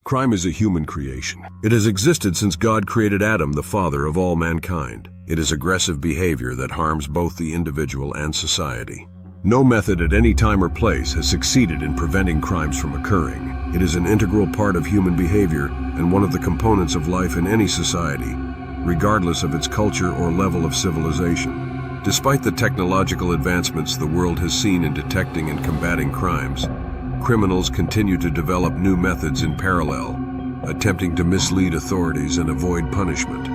Crime is a human creation. It has existed since God created Adam, the father of all mankind. It is aggressive behavior that harms both the individual and society. No method at any time or place has succeeded in preventing crimes from occurring. It is an integral part of human behavior and one of the components of life in any society, regardless of its culture or level of civilization. Despite the technological advancements the world has seen in detecting and combating crimes, criminals continue to develop new methods in parallel, attempting to mislead authorities and avoid punishment.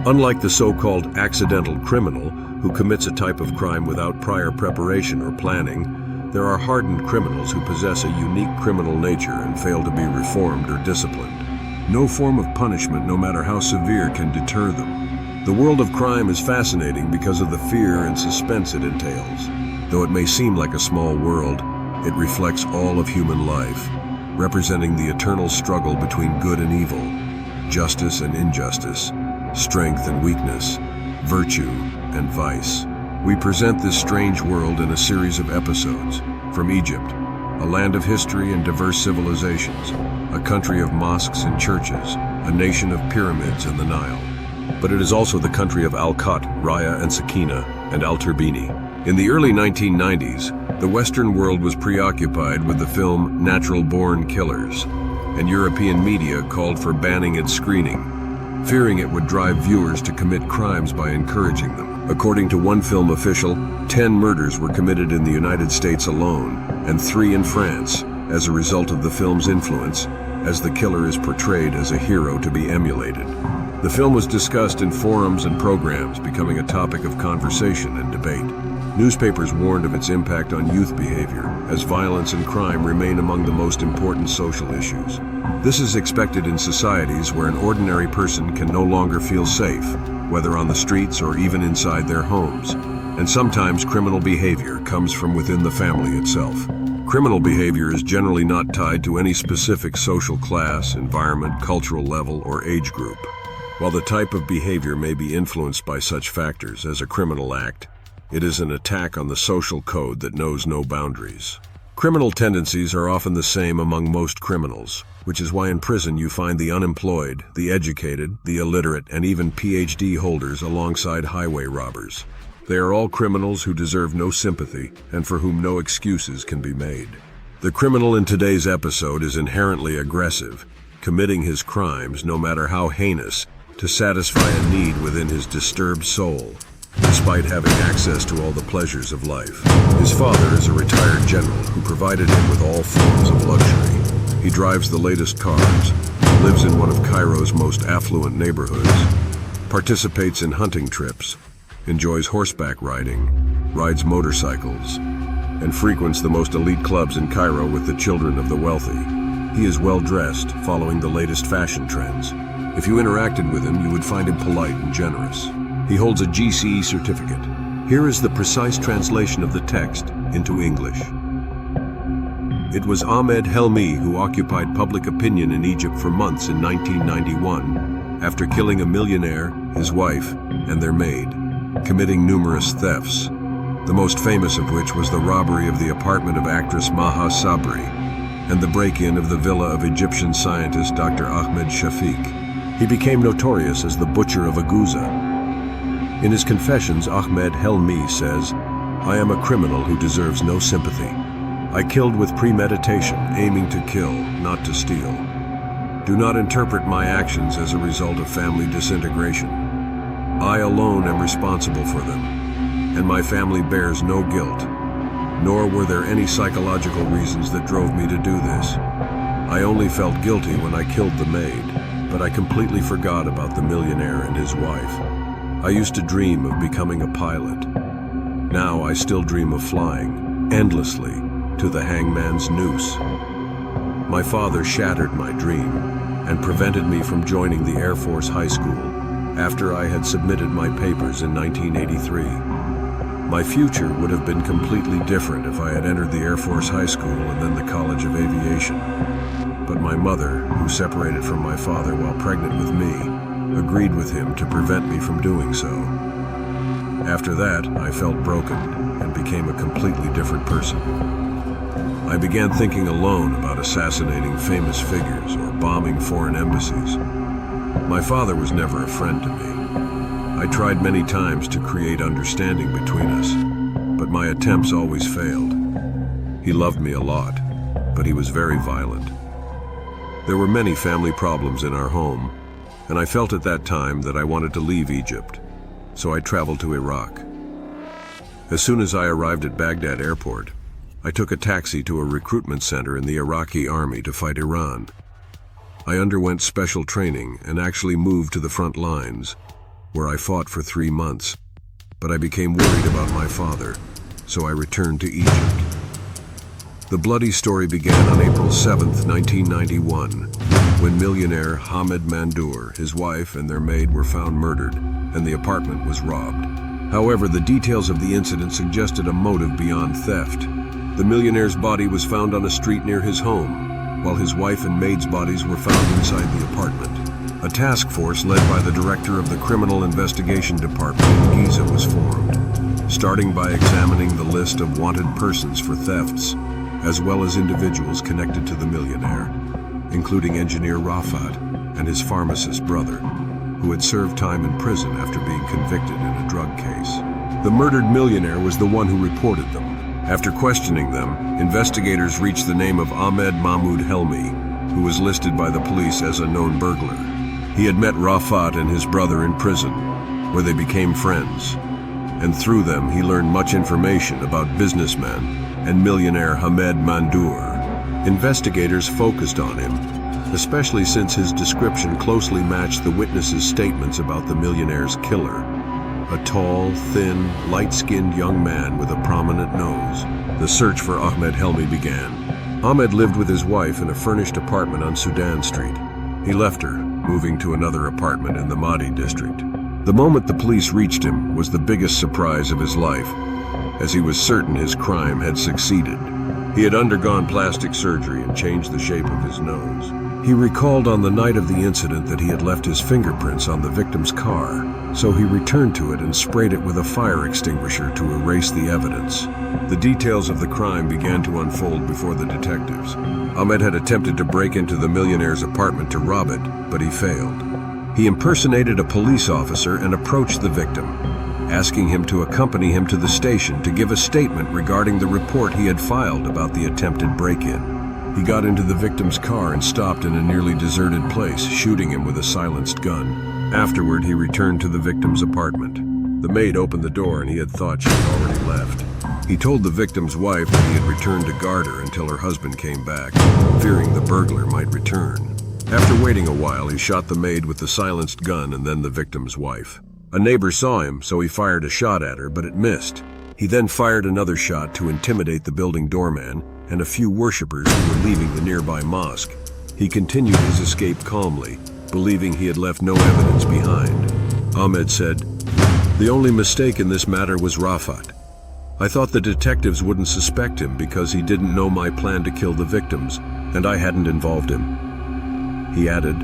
Unlike the so-called accidental criminal, who commits a type of crime without prior preparation or planning, there are hardened criminals who possess a unique criminal nature and fail to be reformed or disciplined. No form of punishment, no matter how severe, can deter them. The world of crime is fascinating because of the fear and suspense it entails. Though it may seem like a small world, it reflects all of human life, representing the eternal struggle between good and evil, justice and injustice, strength and weakness, virtue and vice. We present this strange world in a series of episodes. From Egypt, a land of history and diverse civilizations, a country of mosques and churches, a nation of pyramids and the Nile. But it is also the country of Al-Qat, Raya and Sakina, and Al-Turbini. In the early 1990s, the Western world was preoccupied with the film Natural-Born Killers, and European media called for banning its screening, fearing it would drive viewers to commit crimes by encouraging them. According to one film official, 10 murders were committed in the United States alone, and 3 in France, as a result of the film's influence, as the killer is portrayed as a hero to be emulated. The film was discussed in forums and programs, becoming a topic of conversation and debate. Newspapers warned of its impact on youth behavior, as violence and crime remain among the most important social issues. This is expected in societies where an ordinary person can no longer feel safe, whether on the streets or even inside their homes. And sometimes criminal behavior comes from within the family itself. Criminal behavior is generally not tied to any specific social class, environment, cultural level, or age group. While the type of behavior may be influenced by such factors as a criminal act, it is an attack on the social code that knows no boundaries. Criminal tendencies are often the same among most criminals, which is why in prison you find the unemployed, the educated, the illiterate, and even PhD holders alongside highway robbers. They are all criminals who deserve no sympathy and for whom no excuses can be made. The criminal in today's episode is inherently aggressive, committing his crimes, no matter how heinous, to satisfy a need within his disturbed soul, despite having access to all the pleasures of life. His father is a retired general who provided him with all forms of luxury. He drives the latest cars, lives in one of Cairo's most affluent neighborhoods, participates in hunting trips, enjoys horseback riding, rides motorcycles, and frequents the most elite clubs in Cairo with the children of the wealthy. He is well-dressed, following the latest fashion trends. If you interacted with him, you would find him polite and generous. He holds a GCE certificate. Here is the precise translation of the text into English. It was Ahmed Helmy who occupied public opinion in Egypt for months in 1991, after killing a millionaire, his wife, and their maid, committing numerous thefts, the most famous of which was the robbery of the apartment of actress Maha Sabri and the break-in of the villa of Egyptian scientist Dr. Ahmed Shafiq. He became notorious as the Butcher of Agouza. In his confessions, Ahmed Helmy says, "I am a criminal who deserves no sympathy. I killed with premeditation, aiming to kill, not to steal. Do not interpret my actions as a result of family disintegration. I alone am responsible for them, and my family bears no guilt, nor were there any psychological reasons that drove me to do this. I only felt guilty when I killed the maid, but I completely forgot about the millionaire and his wife. I used to dream of becoming a pilot. Now I still dream of flying, endlessly, to the hangman's noose. My father shattered my dream and prevented me from joining the Air Force High School after I had submitted my papers in 1983. My future would have been completely different if I had entered the Air Force High School and then the College of Aviation. But my mother, who separated from my father while pregnant with me, agreed with him to prevent me from doing so. After that, I felt broken and became a completely different person. I began thinking alone about assassinating famous figures or bombing foreign embassies. My father was never a friend to me. I tried many times to create understanding between us, but my attempts always failed. He loved me a lot, but he was very violent. There were many family problems in our home, and I felt at that time that I wanted to leave Egypt, so I traveled to Iraq. As soon as I arrived at Baghdad airport, I took a taxi to a recruitment center in the Iraqi army to fight Iran. I underwent special training and actually moved to the front lines, where I fought for 3 months, but I became worried about my father, so I returned to Egypt. The bloody story began on April 7, 1991, when millionaire Ahmed Mandour, his wife, and their maid were found murdered, and the apartment was robbed. However, the details of the incident suggested a motive beyond theft. The millionaire's body was found on a street near his home, while his wife and maid's bodies were found inside the apartment. A task force led by the director of the Criminal Investigation Department in Giza was formed, starting by examining the list of wanted persons for thefts, as well as individuals connected to the millionaire, including engineer Rafat and his pharmacist brother, who had served time in prison after being convicted in a drug case. The murdered millionaire was the one who reported them. After questioning them, investigators reached the name of Ahmed Helmy, who was listed by the police as a known burglar. He had met Rafat and his brother in prison, where they became friends, and through them he learned much information about businessmen and millionaire Ahmed Mandour. Investigators focused on him, especially since his description closely matched the witnesses' statements about the millionaire's killer. A tall, thin, light-skinned young man with a prominent nose. The search for Ahmed Helmy began. Ahmed lived with his wife in a furnished apartment on Sudan Street. He left her, moving to another apartment in the Mahdi district. The moment the police reached him was the biggest surprise of his life, as he was certain his crime had succeeded. He had undergone plastic surgery and changed the shape of his nose. He recalled on the night of the incident that he had left his fingerprints on the victim's car, so he returned to it and sprayed it with a fire extinguisher to erase the evidence. The details of the crime began to unfold before the detectives. Ahmed had attempted to break into the millionaire's apartment to rob it, but he failed. He impersonated a police officer and approached the victim, asking him to accompany him to the station to give a statement regarding the report he had filed about the attempted break-in. He got into the victim's car and stopped in a nearly deserted place, shooting him with a silenced gun. Afterward, he returned to the victim's apartment. The maid opened the door and he had thought she had already left. He told the victim's wife that he had returned to guard her until her husband came back, fearing the burglar might return. After waiting a while, he shot the maid with the silenced gun and then the victim's wife. A neighbor saw him, so he fired a shot at her, but it missed. He then fired another shot to intimidate the building doorman and a few worshippers who were leaving the nearby mosque. He continued his escape calmly, believing he had left no evidence behind. Ahmed said, "The only mistake in this matter was Rafat. I thought the detectives wouldn't suspect him because he didn't know my plan to kill the victims, and I hadn't involved him." He added,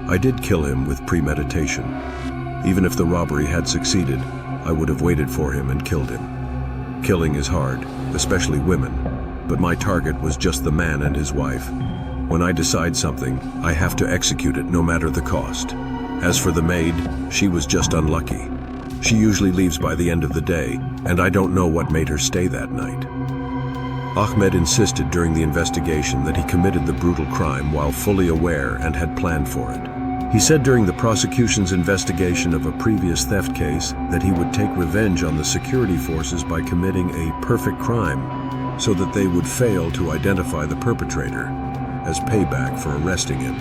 "I did kill him with premeditation. Even if the robbery had succeeded, I would have waited for him and killed him. Killing is hard, especially women, but my target was just the man and his wife. When I decide something, I have to execute it no matter the cost. As for the maid, she was just unlucky. She usually leaves by the end of the day, and I don't know what made her stay that night." Ahmed insisted during the investigation that he committed the brutal crime while fully aware and had planned for it. He said during the prosecution's investigation of a previous theft case that he would take revenge on the security forces by committing a perfect crime so that they would fail to identify the perpetrator, as payback for arresting him.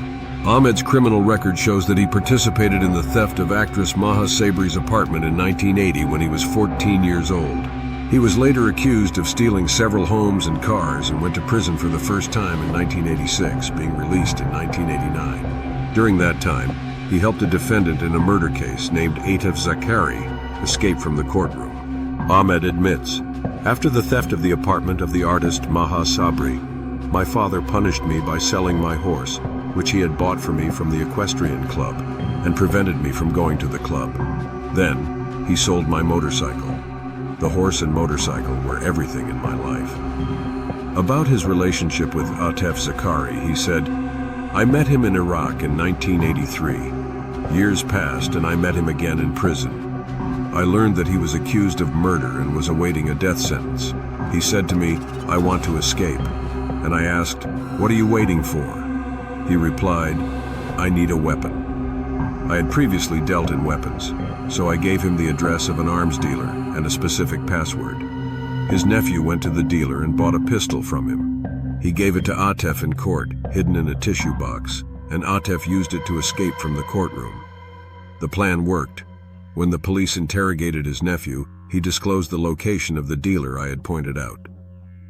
Ahmed's criminal record shows that he participated in the theft of actress Maha Sabri's apartment in 1980 when he was 14 years old. He was later accused of stealing several homes and cars and went to prison for the first time in 1986, being released in 1989. During that time, he helped a defendant in a murder case named Atef Zakari escape from the courtroom. Ahmed admits, "After the theft of the apartment of the artist Maha Sabri, my father punished me by selling my horse, which he had bought for me from the equestrian club, and prevented me from going to the club. Then, he sold my motorcycle. The horse and motorcycle were everything in my life." About his relationship with Atef Zakari, he said, "I met him in Iraq in 1983. Years passed and I met him again in prison. I learned that he was accused of murder and was awaiting a death sentence. He said to me, 'I want to escape.' And I asked, 'What are you waiting for?' He replied, 'I need a weapon.' I had previously dealt in weapons, so I gave him the address of an arms dealer and a specific password. His nephew went to the dealer and bought a pistol from him. He gave it to Atef in court, hidden in a tissue box, and Atef used it to escape from the courtroom. The plan worked. When the police interrogated his nephew, he disclosed the location of the dealer I had pointed out.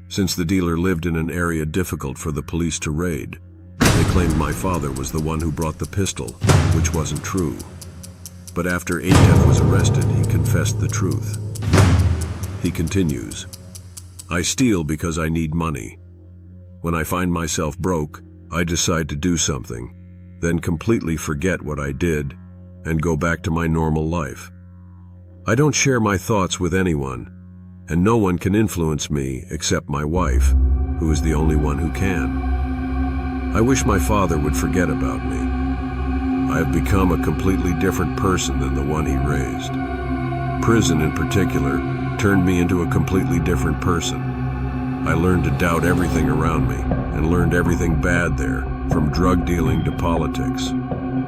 Since the dealer lived in an area difficult for the police to raid, they claimed my father was the one who brought the pistol, which wasn't true. But after Atef was arrested, he confessed the truth. He continues, "I steal because I need money. When I find myself broke, I decide to do something, then completely forget what I did and go back to my normal life. I don't share my thoughts with anyone, and no one can influence me except my wife, who is the only one who can. I wish my father would forget about me. I have become a completely different person than the one he raised. Prison in particular turned me into a completely different person. I learned to doubt everything around me and learned everything bad there, from drug dealing to politics.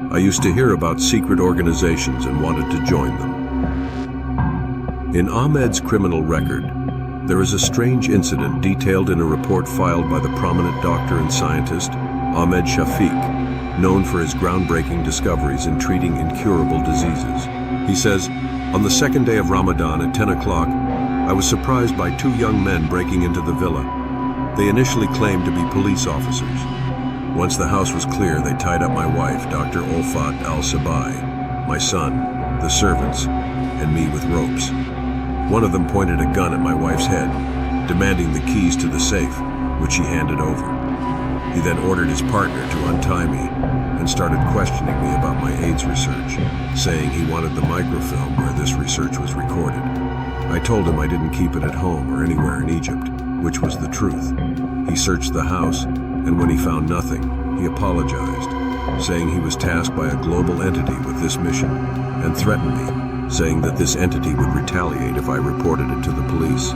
I used to hear about secret organizations and wanted to join them." In Ahmed's criminal record, there is a strange incident detailed in a report filed by the prominent doctor and scientist Ahmed Shafiq, known for his groundbreaking discoveries in treating incurable diseases. He says, "On the second day of Ramadan at 10 o'clock, I was surprised by two young men breaking into the villa. They initially claimed to be police officers. Once the house was clear, they tied up my wife, Dr. Olfat al-Sabai, my son, the servants, and me with ropes. One of them pointed a gun at my wife's head, demanding the keys to the safe, which he handed over. He then ordered his partner to untie me and started questioning me about my AIDS research, saying he wanted the microfilm where this research was recorded. I told him I didn't keep it at home or anywhere in Egypt, which was the truth. He searched the house, and when he found nothing, he apologized, saying he was tasked by a global entity with this mission, and threatened me, saying that this entity would retaliate if I reported it to the police.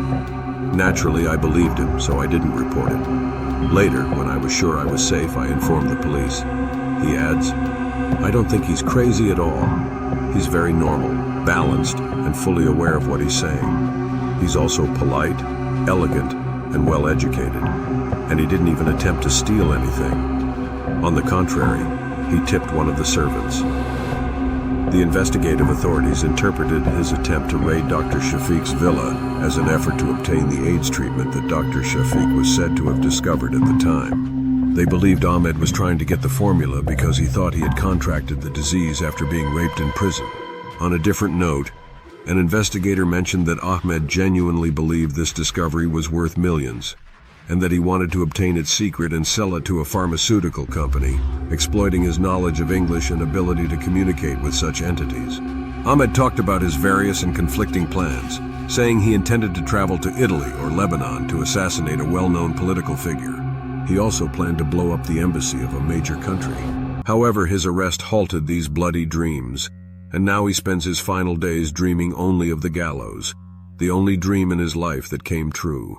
Naturally, I believed him, so I didn't report it. Later, when I was sure I was safe, I informed the police." He adds, "I don't think he's crazy at all. He's very normal, balanced, and fully aware of what he's saying. He's also polite, elegant, and well-educated, and he didn't even attempt to steal anything. On the contrary, he tipped one of the servants." The investigative authorities interpreted his attempt to raid Dr. Shafiq's villa as an effort to obtain the AIDS treatment that Dr. Shafiq was said to have discovered at the time. They believed Ahmed was trying to get the formula because he thought he had contracted the disease after being raped in prison. On a different note, an investigator mentioned that Ahmed genuinely believed this discovery was worth millions, and that he wanted to obtain its secret and sell it to a pharmaceutical company, exploiting his knowledge of English and ability to communicate with such entities. Ahmed talked about his various and conflicting plans, saying he intended to travel to Italy or Lebanon to assassinate a well-known political figure. He also planned to blow up the embassy of a major country. However, his arrest halted these bloody dreams, and now he spends his final days dreaming only of the gallows, the only dream in his life that came true.